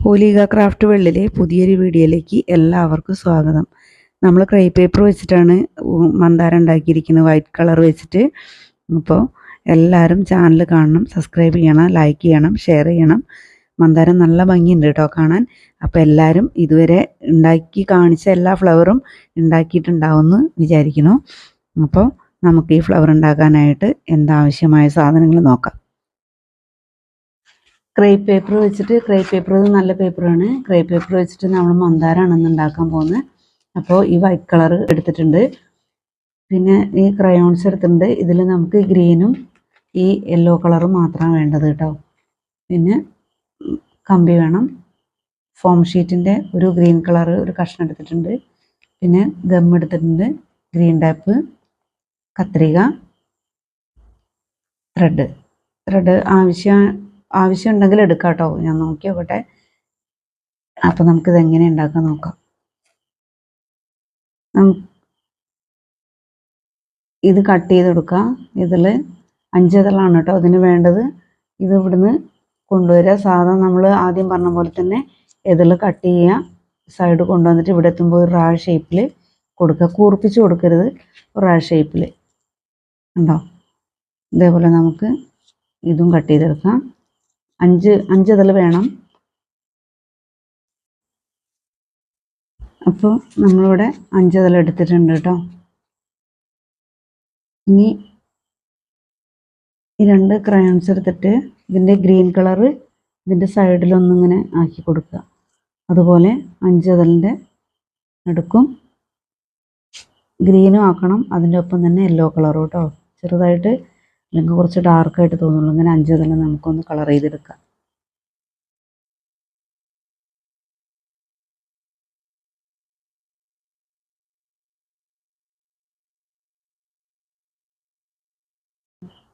ഹോലിക craft വേൾഡിലെ പുതിയൊരു വീഡിയോയിലേക്ക് എല്ലാവർക്കും സ്വാഗതം. നമ്മൾ ക്രേ പേപ്പർ വെച്ചിട്ടാണ് മന്ദാരം ഉണ്ടാക്കിയിരിക്കുന്നത്, വൈറ്റ് കളർ വെച്ചിട്ട്. അപ്പോൾ എല്ലാവരും ചാനൽ കാണണം, സബ്സ്ക്രൈബ് ചെയ്യണം, ലൈക്ക് ചെയ്യണം, ഷെയർ ചെയ്യണം. മന്ദാരം നല്ല ഭംഗിയുണ്ട് കേട്ടോ കാണാൻ. അപ്പോൾ എല്ലാവരും ഇതുവരെ ഉണ്ടാക്കി കാണിച്ച എല്ലാ ഫ്ലവറും ഉണ്ടാക്കിയിട്ടുണ്ടാവുമെന്ന് വിചാരിക്കുന്നു. അപ്പോൾ നമുക്ക് ഈ ഫ്ലവർ ഉണ്ടാക്കാനായിട്ട് എന്താവശ്യമായ സാധനങ്ങൾ നോക്കാം. ക്രേ പേപ്പർ വെച്ചിട്ട്, ക്രേ പേപ്പർ നല്ല പേപ്പറാണ്. ക്രേ പേപ്പർ വെച്ചിട്ട് നമ്മൾ മന്ദാരമാണ് ഇന്ന് ഉണ്ടാക്കാൻ പോകുന്നത്. അപ്പോൾ ഈ വൈറ്റ് കളർ എടുത്തിട്ടുണ്ട്, പിന്നെ ഈ ക്രയോൺസ് എടുത്തിട്ടുണ്ട്. ഇതിൽ നമുക്ക് ഗ്രീനും ഈ യെല്ലോ കളറും മാത്രമാണ് വേണ്ടത് കേട്ടോ. പിന്നെ കമ്പി വേണം. ഫോം ഷീറ്റിൻ്റെ ഒരു ഗ്രീൻ കളർ ഒരു കഷ്ണം എടുത്തിട്ടുണ്ട്. പിന്നെ ഗം എടുത്തിട്ടുണ്ട്, ഗ്രീൻ ടാപ്പ്, കത്രിക, ത്രെഡ് ആവശ്യമുണ്ടെങ്കിൽ എടുക്കാം കേട്ടോ. ഞാൻ നോക്കി നോക്കട്ടെ. അപ്പോൾ നമുക്കിത് എങ്ങനെ ഉണ്ടാക്കാൻ നോക്കാം. ഇത് കട്ട് ചെയ്തെടുക്കാം. ഇതിൽ 5 ഇതളാണ് കേട്ടോ അതിന് വേണ്ടത്. ഇത് ഇവിടുന്ന് കൊണ്ടുവരിക. സാധാരണ നമ്മൾ ആദ്യം പറഞ്ഞ പോലെ തന്നെ ഇതിൽ കട്ട് ചെയ്യുക, സൈഡ് കൊണ്ടുവന്നിട്ട് ഇവിടെ എത്തുമ്പോൾ ഒരു റാ ഷേപ്പിൽ കൊടുക്കുക. കൂർപ്പിച്ച് കൊടുക്കരുത്, റാ ഷേപ്പിൽ ഉണ്ടോ. ഇതേപോലെ നമുക്ക് ഇതും കട്ട് ചെയ്തെടുക്കാം. 5 ഇതൾ വേണം. അപ്പോൾ നമ്മളിവിടെ 5 ഇതൾ എടുത്തിട്ടുണ്ട് കേട്ടോ. ഇനി ഈ 2 ക്രയോൺസ് എടുത്തിട്ട് ഇതിൻ്റെ ഗ്രീൻ കളറ് ഇതിൻ്റെ സൈഡിലൊന്നിങ്ങനെ ആക്കി കൊടുക്കുക. അതുപോലെ 5 ഇതളിൻ്റെ എടുക്കും ഗ്രീനും ആക്കണം, അതിൻ്റെ ഒപ്പം തന്നെ യെല്ലോ കളറും കേട്ടോ. ചെറുതായിട്ട് അല്ലെങ്കിൽ കുറച്ച് ഡാർക്കായിട്ട് തോന്നുള്ളൂ. ഇങ്ങനെ 5 ഇതൾ നമുക്കൊന്ന് കളർ ചെയ്തെടുക്കാം.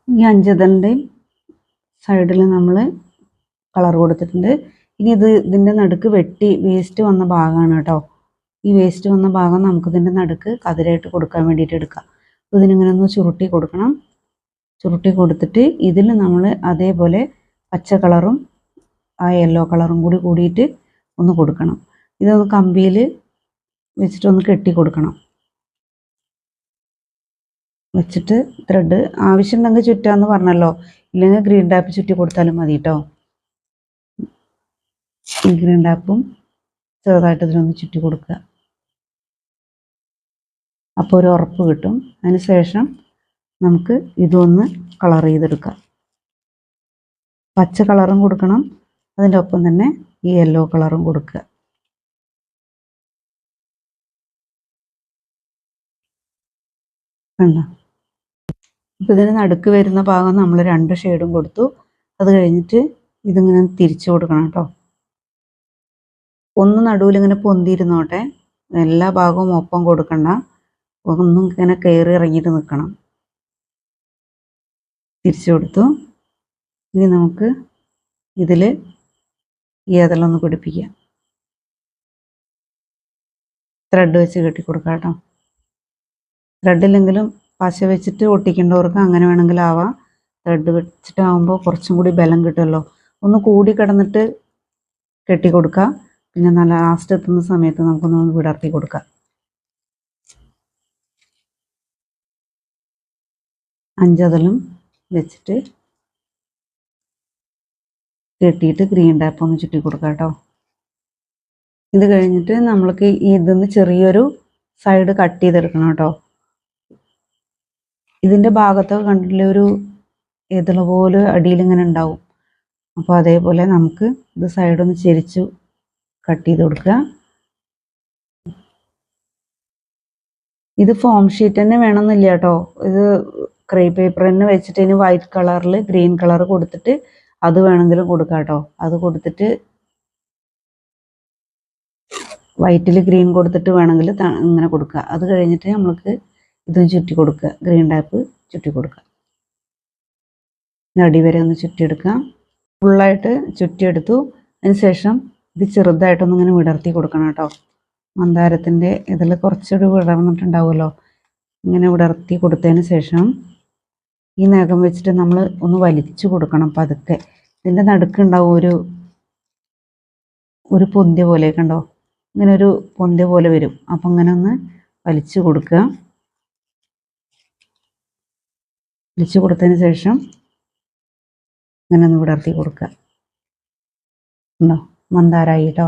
ഈ 5 ഇതളിൻ്റെയും സൈഡിൽ നമ്മൾ കളർ കൊടുത്തിട്ടുണ്ട്. ഇനി ഇതിൻ്റെ നടുക്ക് വെട്ടി വേസ്റ്റ് വന്ന ഭാഗമാണ് കേട്ടോ. ഈ വേസ്റ്റ് വന്ന ഭാഗം നമുക്ക് ഇതിൻ്റെ നടുക്ക് കതിരായിട്ട് കൊടുക്കാൻ വേണ്ടിയിട്ട് എടുക്കാം. അപ്പോൾ ഇതിനിങ്ങനെ ഒന്ന് ചുരുട്ടി കൊടുക്കണം. ചുരുട്ടി കൊടുത്തിട്ട് ഇതിൽ നമ്മൾ അതേപോലെ പച്ച കളറും ആ യെല്ലോ കളറും കൂടിയിട്ട് ഒന്ന് കൊടുക്കണം. ഇതൊന്ന് കമ്പിയിൽ വെച്ചിട്ടൊന്ന് കെട്ടി കൊടുക്കണം. വെച്ചിട്ട് ത്രെഡ് ആവശ്യമുണ്ടെങ്കിൽ ചുറ്റാന്ന് പറഞ്ഞല്ലോ, ഇല്ലെങ്കിൽ ഗ്രീൻ ടാപ്പ് ചുറ്റി കൊടുത്താലും മതി കേട്ടോ. ഈ ഗ്രീൻ ടാപ്പും ചെറുതായിട്ട് ഇതിലൊന്ന് ചുറ്റി കൊടുക്കുക. അപ്പോൾ ഒരു ഉറപ്പ് കിട്ടും. അതിന് ശേഷം നമുക്ക് ഇതൊന്ന് കളർ ചെയ്തെടുക്കാം. പച്ച കളറും കൊടുക്കണം, അതിൻ്റെ ഒപ്പം തന്നെ ഈ യെല്ലോ കളറും കൊടുക്കുക. കണ്ടോ. അപ്പോൾ ഇതിന് നടുക്ക് വരുന്ന ഭാഗം നമ്മൾ 2 ഷെയ്ഡും കൊടുത്തു. അത് കഴിഞ്ഞിട്ട് ഇതിങ്ങനെ തിരിച്ചു കൊടുക്കണം കേട്ടോ. ഒന്ന് നടുവിലിങ്ങനെ പൊന്തിയിരുന്നോട്ടെ, എല്ലാ ഭാഗവും ഒപ്പം കൊടുക്കണ്ട. ഒന്നും ഇങ്ങനെ കയറി ഇറങ്ങിയിട്ട് നിൽക്കണം. തിരിച്ചു കൊടുത്തു. ഇനി നമുക്ക് ഇതിൽ ഈ ഇതളൊന്ന് പിടിപ്പിക്കാം. ത്രെഡ് വെച്ച് കെട്ടി കൊടുക്കാം കേട്ടോ. ത്രെഡില്ലെങ്കിലും പശ വെച്ചിട്ട് ഒട്ടിക്കേണ്ടവർക്ക് അങ്ങനെ വേണമെങ്കിലാവാം. ത്രെഡ് വെച്ചിട്ടാകുമ്പോൾ കുറച്ചും കൂടി ബലം കിട്ടുമല്ലോ. ഒന്ന് കൂടി കിടന്നിട്ട് കെട്ടി കൊടുക്കുക. പിന്നെ നല്ല ലാസ്റ്റ് എത്തുന്ന സമയത്ത് നമുക്കൊന്ന് വിടർത്തി കൊടുക്കാം. 5 ഇതളും വെച്ചിട്ട് കെട്ടിയിട്ട് ഗ്രീൻ ടാപ്പ് ഒന്ന് ചുറ്റി കൊടുക്കാം കേട്ടോ. ഇത് കഴിഞ്ഞിട്ട് നമ്മൾക്ക് ഇതിന്ന് ചെറിയൊരു സൈഡ് കട്ട് ചെയ്തെടുക്കണം കേട്ടോ. ഇതിൻ്റെ ഭാഗത്തൊക്കെ കണ്ടിട്ടുള്ള ഒരു ഇതള പോലെ അടിയിൽ ഇങ്ങനെ ഉണ്ടാവും. അപ്പോൾ അതേപോലെ നമുക്ക് ഇത് സൈഡൊന്ന് ചെരിച്ചു കട്ട് ചെയ്ത് കൊടുക്കുക. ഇത് ഫോം ഷീറ്റ് തന്നെ വേണമെന്നില്ല കേട്ടോ. ഇത് ക്രേ പേപ്പർ തന്നെ വെച്ചിട്ട് ഇതിന് വൈറ്റ് കളറിൽ ഗ്രീൻ കളർ കൊടുത്തിട്ട് അത് വേണമെങ്കിലും കൊടുക്കാം കേട്ടോ. അത് കൊടുത്തിട്ട് വൈറ്റിൽ ഗ്രീൻ കൊടുത്തിട്ട് വേണമെങ്കിൽ ഇങ്ങനെ കൊടുക്കുക. അത് കഴിഞ്ഞിട്ട് നമ്മൾക്ക് ഇതും ചുറ്റി കൊടുക്കുക, ഗ്രീൻ ടാപ്പ് ചുറ്റി കൊടുക്കുക. അടി വരെ ഒന്ന് ചുറ്റിയെടുക്കാം. ഫുള്ളായിട്ട് ചുറ്റിയെടുത്തു. അതിന് ശേഷം ഇത് ചെറുതായിട്ടൊന്നും ഇങ്ങനെ വിടർത്തി കൊടുക്കണം കേട്ടോ. മന്ദാരത്തിൻ്റെ ഇതിൽ കുറച്ചൊരു വിടർന്നിട്ടുണ്ടാവുമല്ലോ. ഇങ്ങനെ വിടർത്തി കൊടുത്തതിന് ശേഷം ഈ നഖം വെച്ചിട്ട് നമ്മൾ ഒന്ന് വലിച്ചു കൊടുക്കണം പതുക്കെ. ഇതിൻ്റെ നടുക്കുണ്ടാവും ഒരു പൊന്തിയ പോലെ കണ്ടോ, ഇങ്ങനെ ഒരു പൊന്തിയ പോലെ വരും. അപ്പം ഇങ്ങനെ ഒന്ന് വലിച്ചു കൊടുക്കുക. വലിച്ചു കൊടുത്തതിന് ശേഷം ഇങ്ങനെ ഒന്ന് വിടർത്തി കൊടുക്കുക. ഉണ്ടോ, മന്ദാരായി കേട്ടോ.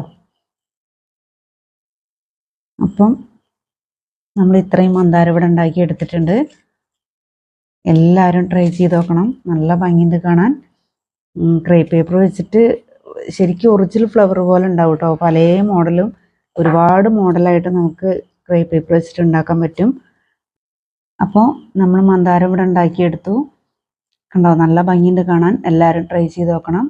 അപ്പം നമ്മൾ ഇത്രയും മന്ദാരം ഇവിടെ ഉണ്ടാക്കി എടുത്തിട്ടുണ്ട്. എല്ലാവരും ട്രൈ ചെയ്ത് നോക്കണം. നല്ല ഭംഗിയുണ്ട് കാണാൻ. ക്രേപ്പ് പേപ്പർ വെച്ചിട്ട് ശരിക്കും ഒറിജിനൽ ഫ്ലവർ പോലെ ഉണ്ടാവും കേട്ടോ. പല മോഡലും, ഒരുപാട് മോഡലായിട്ട് നമുക്ക് ക്രേപ്പ് പേപ്പർ വെച്ചിട്ട് ഉണ്ടാക്കാൻ പറ്റും. അപ്പോൾ നമ്മൾ മന്ദാരം ഇവിടെ ഉണ്ടാക്കിയെടുത്തു. കണ്ടോ, നല്ല ഭംഗിയുണ്ട് കാണാൻ. എല്ലാവരും ട്രൈ ചെയ്ത് നോക്കണം.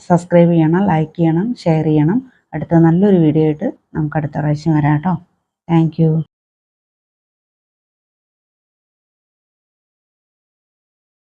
സബ്സ്ക്രൈബ് ചെയ്യണം, ലൈക്ക് ചെയ്യണം, ഷെയർ ചെയ്യണം. അടുത്ത നല്ലൊരു വീഡിയോ ആയിട്ട് നമുക്ക് അടുത്ത പ്രാവശ്യം വരാം കേട്ടോ. Thank you.